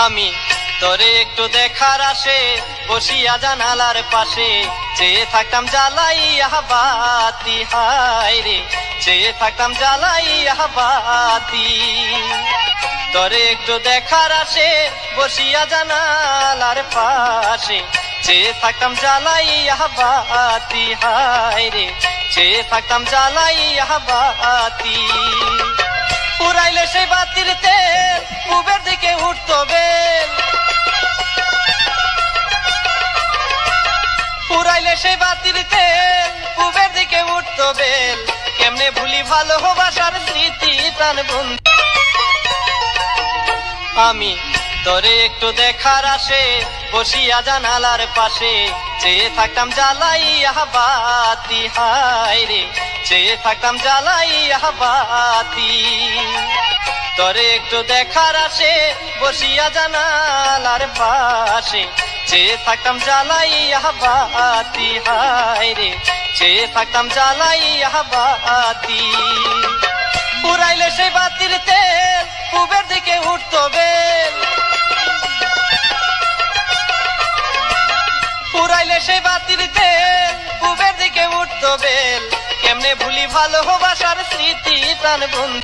আমি তোরে একটু দেখার আসে বসিয়া জানালার পাশে চেয়ে থাকতাম জ্বালাইয়া বাতি, হায় রে চেয়ে থাকতাম জ্বালাইয়া বাতি। তোরে একটু দেখার আসে বসিয়া জানালার পাশে চেয়ে থাকতাম জ্বালাইয়া বাতি, হায় রে চেয়ে থাকতাম জ্বালাইয়া বাতি। পুরাইলে সেই বাতির তেল পূবের দিকে উঠতো বেল, পুরাইলে সেই বাতির তেল পূবের দিকে উঠতো বেল। কেমনে ভুলি ভালোবাসার স্মৃতি প্রাণ বন্ধু। আমি তোরে একটু দেখার আসে বসিয়া জানালার পাশে চেয়ে থাকতাম জ্বালাইয়া বাতি, হায় রে চেয়ে থাকতাম জ্বালাইয়া বাতি। তোরে একটু দেখার আসে বসিয়া জানালার পাশে চেয়ে থাকতাম জ্বালাইয়া বাতি, হায় রে চেয়ে থাকতাম জ্বালাইয়া বাতি। পুরাইলে সেই বাতির তেল পূবের দিকে উঠতো বেল, পুরাইলে সেই বাতির তেল পূবের দিকে উঠতো বেল। কেমনে ভুলি ভালোবাসার স্মৃতি প্রাণ বন্ধু।